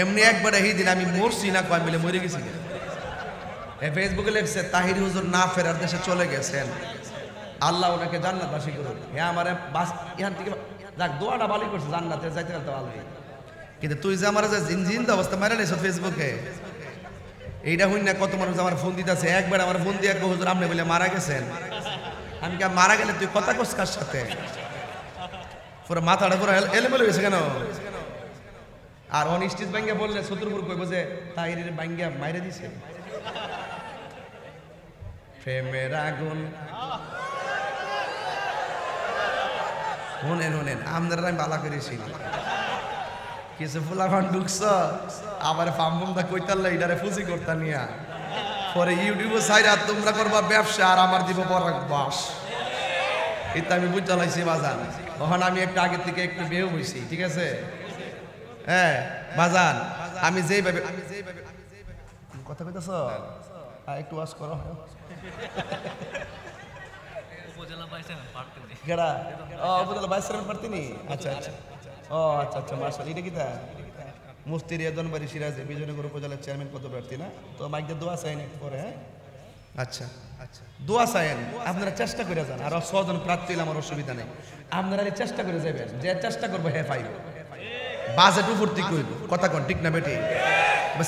এমনি একবার এই দিন আমি মরছি না কয় মিলে মরে গেছি ফেসবুকে লেখছে তাহির হুজুর না ফেরার দেশে চলে গেছেন, আল্লাহ ওনাকে জান্নাতবাসী করুন। হ্যাঁ আমার বাস এখান থেকে যাক দোয়াটা ভালোই করছে, জান্নাতে যাইতে গেলে তো ভালোই। কিন্তু তুই যে আমার যে জিনজিন অবস্থা মারা নিয়েছ ফেসবুকে, এইটা হইন না কত মানুষ আমার ফোন দিতেছে। একবার আমার ফোন দিয়ে হুজুর আপনি বলে মারা গেছেন। আমি কি মারা গেলে তুই কথা কস কার সাথে? পুরো মাথাটা পুরো এলোমেলো হয়েছে কেন? আর অনিশ্চিত ব্যাঙ্গে বললে শত্রুপুর কইব যে তাহিরের ব্যাঙ্গা মাইরে দিছে। প্রেমের আগুন শুনেন শুনেন আপনারা আমি বালা করেছি কিছু ফুলাফান ঢুকছ আবার ফামফুমটা কইতাল্লা এটারে ফুজি করতা নিয়া পরে ইউটিউবে সাইরা তোমরা করবা ব্যবসা আর আমার দিব পরাগ বাস। এটা আমি বুঝ চালাইছি বাজান। তখন আমি একটু আগের থেকে একটু বেউ হইছি, ঠিক আছে? হ্যাঁ বাজান, আমি যেইভাবে কথা কইতেছ একটু ওয়াজ করো। উপজেলা ভাইস চেয়ারম্যান পারতিনি কেডা? ও উপজেলা ভাইস চেয়ারম্যান পারতিনি। আচ্ছা আচ্ছা ও আচ্ছা আচ্ছা মাশাআল্লাহ। এটা কিটা মুফতি রিয়াদন বাড়ি সিরাজে বিজয়নগর উপজেলার চেয়ারম্যান পদপ্রার্থী না? তো মাইকে দোয়া চাইন একটু পরে। হ্যাঁ আচ্ছা আচ্ছা দোয়া চাইন, আপনারা চেষ্টা করে যান। আর 6 জন প্রার্থী হলে আমার অসুবিধা নেই, আপনারা চেষ্টা করে যাবেন। যে চেষ্টা করবো হ্যাঁ পাইব। বাজেট উপর দিক করব, কথা কন ঠিক না বেটি?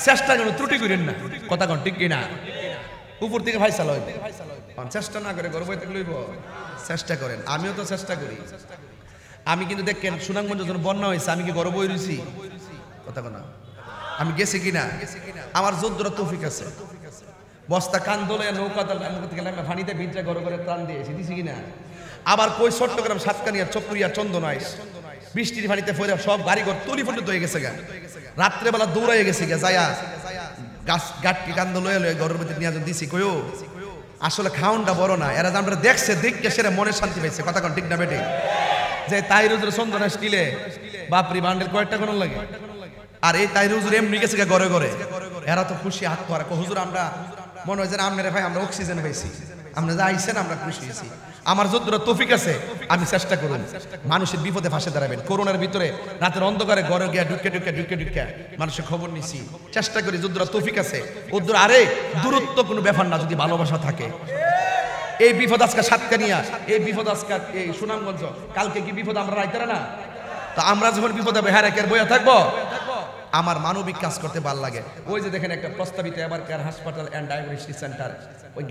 চেষ্টা করুন, ত্রুটি করেন না, কথা কন ঠিক কিনা? উপর থেকে ফাইসাল হইবে, চেষ্টা না করে গর্ব হইতে লইব। চেষ্টা করেন, আমিও তো চেষ্টা করি। আমি কিন্তু দেখেন সুনামগঞ্জ যখন বন্যা হয়েছে আমি কি গর্ব হইছি? কথা কনা আমি গেছি কিনা? আমার যোদ্ধরা তৌফিক আছে। বস্তা কান দোলে নৌকা পানিতে ভিজা গড় করে প্রাণ দিয়েছি, দিছি কিনা? আবার কই চট্টগ্রাম সাতকানিয়া চক্রিয়া চন্দনাইশ বৃষ্টির পানিতে ফেরে সব গাড়িঘর তলি পর্যন্ত হয়ে গেছে গা। রাত্রেবেলা দৌড়াইয়ে গেছি গা, যাইয়া গাছ গাঠটি কান্দ লয়ে লয়ে ঘরের মধ্যে নিয়ে দিছি। কইও আসলে খাউনটা বড় না, এরা আমরা দেখছে দেখে সেরা মনে শান্তি পাইছে। কথা কন ঠিক না বেটি? যে তাহির হুজুর চন্দনাইশ কিলে বাপরি বান্ডেল কয়েকটা কোন লাগে। আর এই তাহির হুজুর এমনি গেছে গা ঘরে ঘরে, এরা তো খুশি হাত ধরা। হুজুর আমরা মনে হয় যেন আপনারা ভাই আমরা অক্সিজেন পাইছি, আমরা যা আইছেন আমরা খুশি হয়েছি। আমার যতটা তৌফিক আছে আমি চেষ্টা করুন মানুষের বিপদে ফাঁসে দাঁড়াবেন। করোনার ভিতরে রাতের অন্ধকারে ঘরে গিয়া ঢুকে ঢুকে ঢুকে ঢুকে মানুষের খবর নিছি, চেষ্টা করি যতটা তৌফিক আছে ওদের। আরে দূরত্ব কোনো ব্যাপার না, যদি ভালোবাসা থাকে। এই বিপদ আজকে সাতকানিয়া, এই বিপদ আজকে এই সুনামগঞ্জ, কালকে কি বিপদ আমরা রাইতারা না? তো আমরা যখন বিপদ হবে হ্যাঁ রেখে বইয়া থাকবো? আমার মানবিক কাজ করতে ভালো লাগে। ওই যে দেখেন একটা প্রস্তাবিত এবার কেয়ার হাসপাতাল অ্যান্ড ডায়াগনস্টিক সেন্টার, ওই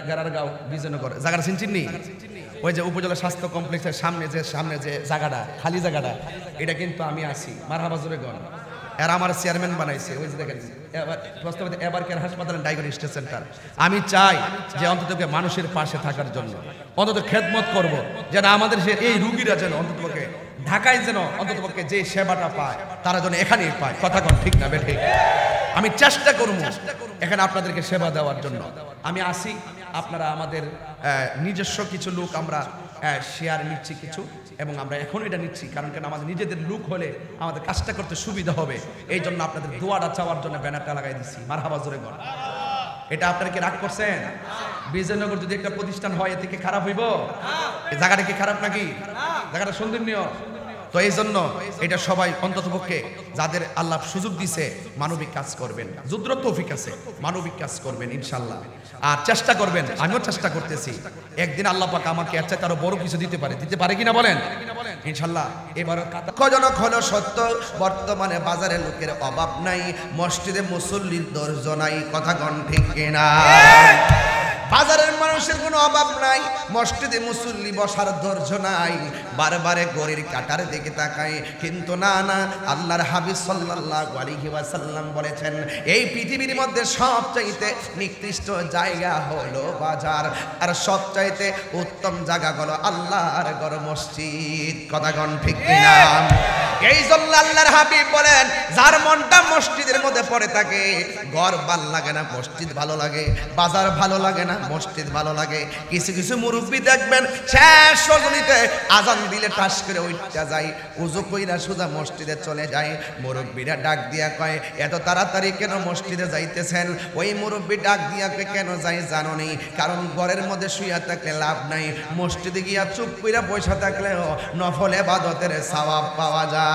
গেরারগাঁও বিজয়নগর জায়গাটা চিনচিনি? ওই যে উপজেলা স্বাস্থ্য কমপ্লেক্সের সামনে যে জায়গাটা খালি জায়গাটা, এটা কিন্তু আমি আছি মারহাবা জোরে গণ। এরা আমার চেয়ারম্যান বানাইছে। ওই যে দেখেন প্রস্তাবিত এবার কেয়ার হাসপাতাল অ্যান্ড ডায়াগনস্টিক সেন্টার। আমি চাই যে অন্তত মানুষের পাশে থাকার জন্য অন্তত খেদমত করব, যেন আমাদের এই রুগীরা যেন অন্তত ঢাকায় যেন অন্ততপক্ষে যে সেবাটা পায় তারা যেন এখানেই পায়। কথা কন ঠিক না বেঠে? আমি চেষ্টা করব এখানে আপনাদেরকে সেবা দেওয়ার জন্য। আমি আসি, আপনারা আমাদের নিজস্ব কিছু লোক আমরা শেয়ার নিচ্ছি কিছু, এবং আমরা এখন এটা নিচ্ছি কারণ কেন আমাদের নিজেদের লোক হলে আমাদের কাজটা করতে সুবিধা হবে। এই জন্য আপনাদের দোয়াটা চাওয়ার জন্য ব্যানারটা লাগাই দিচ্ছি মারহাবা জোরে গণ। এটা আপনারা কি রাগ করছেন? বিজয়নগর যদি একটা প্রতিষ্ঠান হয় এতে কি খারাপ হইব? এই জায়গাটা কি খারাপ নাকি? জায়গাটা সৌন্দর্য। তো এই জন্য এটা সবাই অন্ততপক্ষে যাদের আল্লাহ সুযোগ দিছে মানবিক কাজ করবেন, যুদ্র তৌফিক আছে মানবিক কাজ করবেন ইনশাল্লাহ। আর চেষ্টা করবেন, আমিও চেষ্টা করতেছি। একদিন আল্লাহ পাক আমাকে এর চাইতে আরো বড় কিছু দিতে পারে কিনা বলেন ইনশাল্লাহ। এবার কজনক হলো সত্য, বর্তমানে বাজারে লোকের অভাব নাই, মসজিদে মুসল্লির দরজা নাই। কথা কন ঠিক কিনা? বাজারের মানুষের কোনো অভাব নাই, মসজিদে মুসল্লি বসার ধৈর্য নাই, বারবারে গড়ির কাটার দিকে তাকায়। কিন্তু না না, আল্লাহর হাবিব সাল্লাল্লাহু আলাইহি ওয়াসাল্লাম বলেছেন এই পৃথিবীর মধ্যে সবচাইতে নিকৃষ্ট জায়গা হলো বাজার, আর সবচাইতে উত্তম জায়গা হলো আল্লাহর ঘর মসজিদ। কথা কোন ঠিক কিনা? এই জন্য আল্লাহর হাবিব বলেন যার মনটা মসজিদের মধ্যে পড়ে থাকে, ঘর ভালো লাগে না মসজিদ ভালো লাগে, বাজার ভালো লাগে না মসজিদ ভালো লাগে। কিছু কিছু মুরব্বী দেখবেন শেষ রজনীতে আজান দিলে টাস করে উঠতে যায়, উযু কইরা সোজা মসজিদে চলে যায়। মুরব্বীরা ডাক দিয়া কয় এত তাড়াতাড়ি কেন মসজিদে যাইতেছেন? ওই মুরব্বী ডাক দিয়া কয় কেন যাই জানো নি? কারণ ঘরের মধ্যে শুইয়া থাকলে লাভ নাই, মসজিদে গিয়া চুপ কইরা বসে থাকলেও নফল ইবাদতের সওয়াব পাওয়া যায়।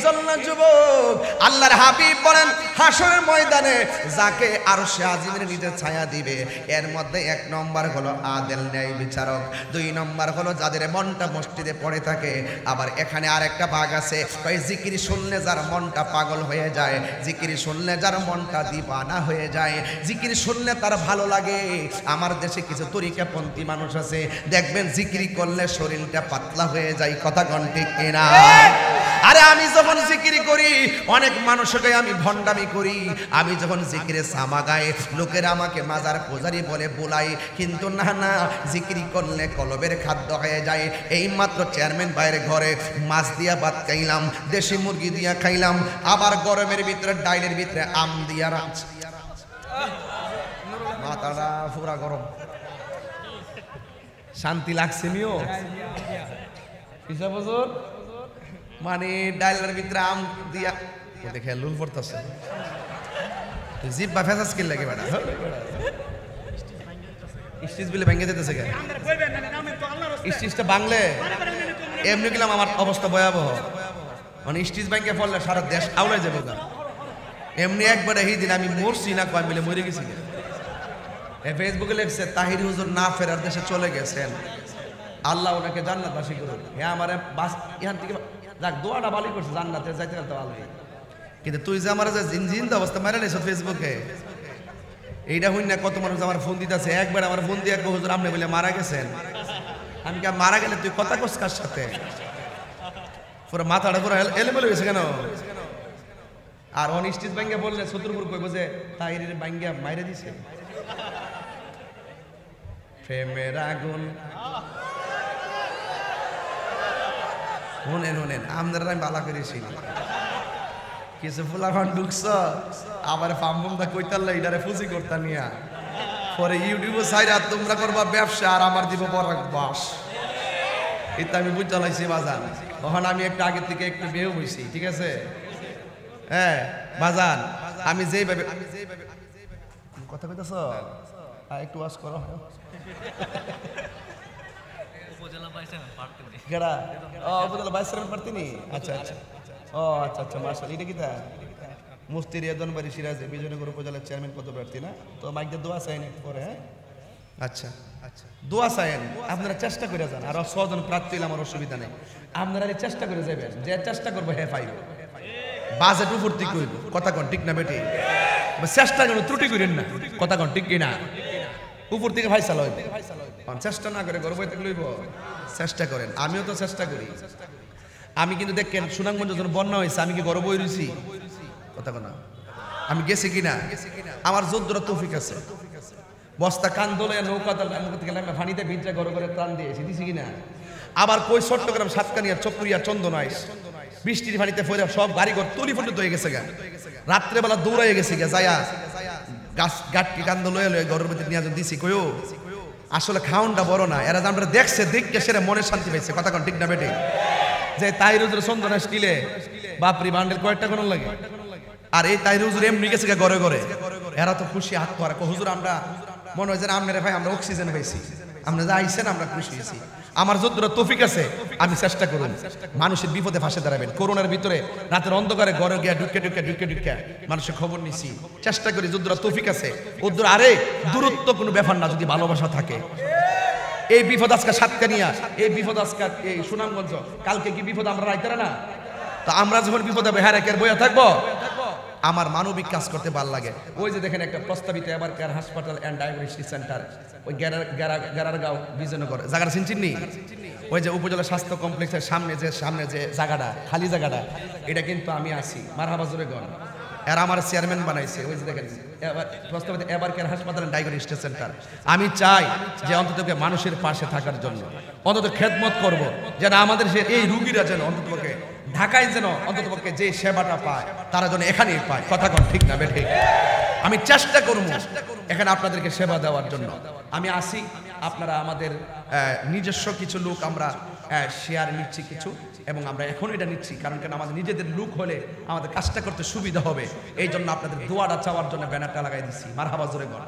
জন্য যুবক আল্লাহর হাবিব বলেন হাসরের ময়দানে যাকে আরশে আজিমের নিচে ছায়া দিবে এর মধ্যে 1 নম্বর হলো আদেল ন্যায় বিচারক, 2 নম্বর হলো যাদের মনটা মসজিদে পড়ে থাকে। আবার এখানে আরেকটা ভাগ আছে, ওই জিকির শুনলে যার মনটা পাগল হয়ে যায়, জিকির শুনলে যার মনটা দিবানা হয়ে যায়, জিকির শুনলে তার ভালো লাগে। আমার দেশে কিছু তরিকাপন্থী মানুষ আছে, দেখবেন জিকির করলে শরীরটা পাতলা হয়ে যায়। কথা কোন ঠিক কিনা? আরে আমি যখন জিকির করি অনেক মানুষকে আমি ভণ্ডামি করি, আমি যখন জিকিরে সামা গাই লোকেরা আমাকে মাজার পূজারি বলে বোলাই, কিন্তু না না, জিকির করলে কলবের খাদ্য হয়ে যায়। এই মাত্র চেয়ারম্যান ভাইয়ের ঘরে মাছ দিয়া ভাত খাইলাম, দেশি মুরগি দিয়া খাইলাম, আবার গরমের ভিতরে ডাইলের ভিতরে আম দিয়া রাখছি, মাথাটা পুরা গরম, শান্তি লাগছে নিও মানে ডাইলের ভিতরে আম দিয়া দেখে লুল পড়তেছে, জিপ বা ফেসাস কিল লাগে বেটা, স্টিচ বিলে ভেঙে যেতেছে কেন? স্টিচটা বাংলে এমনি গেলাম আমার অবস্থা ভয়াবহ, মানে স্টিচ ব্যাংকে পড়লে সারা দেশ আউলে যাবে না। এমনি একবার এই দিন আমি মরছি না কয় মিলে মরে গেছি। ফেসবুকে লেখছে তাহির হুজুর না ফেরার দেশে চলে গেছেন, আল্লাহ ওনাকে জান্নাতবাসী করুন। হ্যাঁ আমার বাস এখান থেকে যাক দোয়াটা ভালোই করছে, জান্নাতে যাইতে গেলে তো ভালোই, কিন্তু তুই যে আমার যে জিনজিন অবস্থা মেরে নিয়েছ ফেসবুকে, এইটা হইন না কত মানুষ আমার ফোন দিতেছে। একবার আমার ফোন দিয়ে হুজুর আপনি বলে মারা গেছেন, আমি কি মারা গেলে তুই কথা কোস কার সাথে? পুরো মাথাটা পুরো এলোমেলো গেছে কেন? আর অনিশ্চিত ব্যাঙ্গে বললে শত্রুপুর কইব যে তাহিরের ব্যাঙ্গা মাইরে দিছে। প্রেমের আগুন শুনেন শুনেন, আপনারা আমি বালা করেছি কিছু ফুলাফান ঢুকছ, আবার ফামফুমটা কইতাল্লা এটারে ফুজি করতা নিয়া, পরে ইউটিউবে সাইরা তোমরা করবা ব্যবসা আর আমার দিব পরাগ বাস। এটা আমি বুঝতে লাইছি বাজান, তখন আমি একটু আগের থেকে একটু বেউ হইছি, ঠিক আছে? হ্যাঁ বাজান, আমি যেইভাবে কথা কইতেছ একটু ওয়াশ করো। উপজেলা ভাইস চেয়ারম্যান পারতিনি? আচ্ছা আচ্ছা, ও আচ্ছা আচ্ছা, মার্শাল এটা কি তা মুফতি রিয়াদন বাড়ি সিরাজে বিজয়নগর উপজেলার চেয়ারম্যান পদ প্রার্থী না? তো মাইকদের দোয়া চাইন একটু পরে। হ্যাঁ আচ্ছা আচ্ছা, দোয়া চাইন, আপনারা চেষ্টা করে যান। আর 6 জন প্রার্থী আমার অসুবিধা নেই, আপনারা চেষ্টা করে যাবেন, যে চেষ্টা করবো হ্যাঁ পাইব, বাজেট উপর দিক করব। কথা কন ঠিক না বেটি? চেষ্টা করুন, ত্রুটি করেন না, কথা কন ঠিক কিনা? উপর থেকে ফাইসাল হইবে, চেষ্টা না করে গর্ব হইতে লইব, চেষ্টা করেন। আমিও তো চেষ্টা করি। আমি কিন্তু দেখেন সুনামগঞ্জ যখন বন্যা হয়েছে আমি কি গর্ব হইছি? কথা কনা আমি গেছি কিনা? আমার যোদ্ধরা তৌফিক আছে, বস্তা কান দোলে নৌকা পানিতে ভিজে ঘরে ঘরে ত্রাণ দিয়েছি, দিছি কিনা? আবার কই চট্টগ্রাম সাতকানিয়া চক্রিয়া চন্দনাইশ বৃষ্টির পানিতে ফেরে সব গাড়িঘর তলি পর্যন্ত হয়ে গেছে গা, রাত্রেবেলা দৌড়াই গেছে গা, যায়া গাছ গাঠটি কান্দ লয়ে লয়ে ঘরের মধ্যে নিয়ে দিছি। কইও আসলে খাউনটা বড় না, এরা আমরা দেখছে দেখকে সেরে মনে শান্তি পাইছে। কথা কন ঠিক না বেটে? যে তাহির হুজুর চন্দনা স্টিলে বাপরি বান্ডেল কয়েকটা কোন লাগে, আর এই তাহির হুজুর এমনি গেছে ঘরে ঘরে, এরা তো খুশি হাত ধরে হুজুর আমরা মনে হয় যে আপনারা ভাই আমরা অক্সিজেন পাইছি, আমরা যা আইছেন আমরা খুশি হয়েছি। আমার যতটা তৌফিক আছে আমি চেষ্টা করুন মানুষের বিপদে ফাঁসে দাঁড়াবেন। করোনার ভিতরে রাতের অন্ধকারে ঘরে গিয়া ঢুকে ঢুকে ঢুকে ঢুকে মানুষের খবর নিছি, চেষ্টা করি যতটা তৌফিক আছে ওদের। আরে দূরত্ব কোনো ব্যাপার না, যদি ভালোবাসা থাকে। এই বিপদ আজকে সাতকানিয়া, এই বিপদ আজকে এই সুনামগঞ্জ, কালকে কি বিপদ আমরা রাইতারা না? তো আমরা যখন বিপদে হ্যাঁ রেখে বইয়া থাকবো, আমার মানবিক কাজ করতে ভালো লাগে। ওই যে দেখেন একটা প্রস্তাবিত এবার কেয়ার হাসপাতাল অ্যান্ড ডায়াগনস্টিক সেন্টার, ওই গেরারগাঁও বিজয়নগর জায়গাটা চিনচিনি, ওই যে উপজেলা স্বাস্থ্য কমপ্লেক্সের সামনে যে জায়গাটা খালি জায়গাটা, এটা কিন্তু আমি আছি মারহাবা জোরে গণ, এরা আমার চেয়ারম্যান বানাইছে। ওই যে দেখেন প্রস্তাবিত এবার কেয়ার হাসপাতাল অ্যান্ড ডায়াগনস্টিক সেন্টার। আমি চাই যে অন্তত মানুষের পাশে থাকার জন্য অন্তত খেদমত করব, যেন আমাদের এই রুগীরা যেন অন্তত ঢাকায় যেন অন্ততপক্ষে যে সেবাটা পায় তারা যেন এখানেই পায়। কথা কন ঠিক না বেঠিক? আমি চেষ্টা করব এখানে আপনাদেরকে সেবা দেওয়ার জন্য। আমি আসি, আপনারা আমাদের নিজস্ব কিছু লোক আমরা শেয়ার নিচ্ছি কিছু, এবং আমরা এখন এটা নিচ্ছি কারণ কেন আমাদের নিজেদের লোক হলে আমাদের কাজটা করতে সুবিধা হবে। এই জন্য আপনাদের দোয়াটা চাওয়ার জন্য ব্যানারটা লাগাই দিচ্ছি। মারহাবা জোরে বল।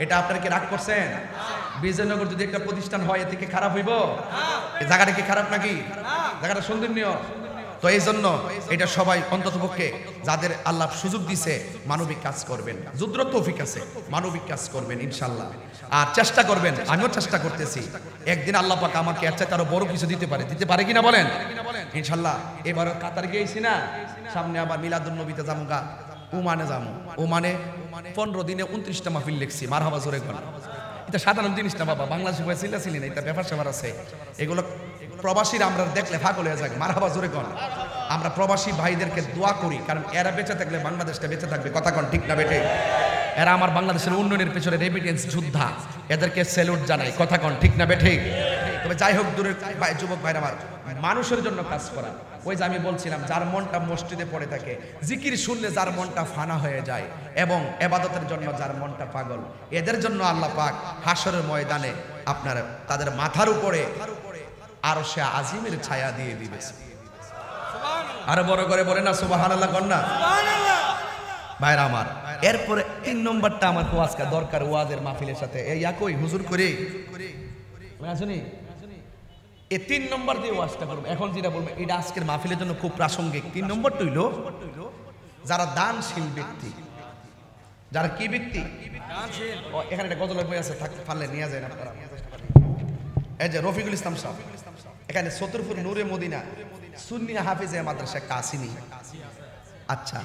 এটা আপনারা কি রাগ করছেন? বিজয়নগর যদি একটা প্রতিষ্ঠান হয় এ থেকে খারাপ হইব? এই জায়গাটা কি খারাপ নাকি? জায়গাটা সৌন্দর্য, তো তো এই জন্য এটা সবাই অন্ততপক্ষে যাদের আল্লাহ সুযোগ দিছে মানবিক কাজ করবেন, যুদ্র তৌফিক আছে, মানবিক কাজ করবেন ইনশাল্লাহ। আর চেষ্টা করবেন, আমিও চেষ্টা করতেছি, একদিন আল্লাহ পাক আমাকে এর চাইতে আরো বড় কিছু দিতে পারে কিনা বলেন ইনশাল্লাহ। এবারও কাতার গিয়েছি না, সামনে আবার মিলাদুন নবীতে যাবো, ওমানে যাবো। ওমানে 15 দিনে 29টা মাহফিল লিখছি, মারহাবা জোরে কোন। এটা সাধারণ জিনিস না বাবা, বাংলাদেশে ছিলেন এটা ব্যাপার স্যাপার আছে। এগুলো প্রবাসীরা আমরা দেখলে ফাঁক হয়ে যায়, মারহাবা জোরে কোন। আমরা প্রবাসী ভাইদেরকে দোয়া করি, কারণ এরা বেঁচে থাকলে বাংলাদেশটা বেঁচে থাকবে, কথা কোন ঠিক না বেটে? এরা আমার বাংলাদেশের উন্নয়নের পেছনে রেমিটেন্স যোদ্ধা, এদেরকে স্যালুট জানাই, কথা কোন ঠিক না বেটে? তবে যাই হোক, দূরের যুবক ভাইরা আমার, মানুষের জন্য কাজ করা। ওই যে আমি বলছিলাম, যার মনটা মসজিদে পড়ে থাকে, জিকির শুনলে যার মনটা ফানা হয়ে যায়, এবং ইবাদতের জন্য যার মনটা পাগল, এদের জন্য আল্লাহ পাক হাশরের ময়দানে আপনার তাদের মাথার উপরে আরশে আজিমের ছায়া দিয়ে দিবে। আরো বড় করে বলে না সুবহানাল্লাহ কন্যা ভাইরা আমার। এরপরে 3 নম্বরটা আমার খুব আজকে দরকার ওয়াজের মাহফিলের সাথে, এই একই হুজুর করে শুনি, এই 3 নম্বর দিয়ে ওয়াজটা করবো। এখন যেটা বলবো এটা আজকের মাহফিলের জন্য খুব প্রাসঙ্গিক। 3 নম্বরটা হইল যারা দানশীল ব্যক্তি, যারা কি ব্যক্তি, এখানে একটা গজলের বই আছে, পারলে নিয়ে যায় না আপনারা। এই যে রফিকুল ইসলাম সাহেব, এখানে সতরপুর নূরে মদিনা সুন্নি হাফিজে মাদ্রাসা কাসিনি। আচ্ছা,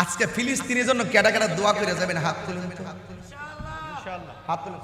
আজকে ফিলিস্তিনের জন্য কেডা কেডা দোয়া করে যাবেন? হাত তুলুন, হাত তুলুন।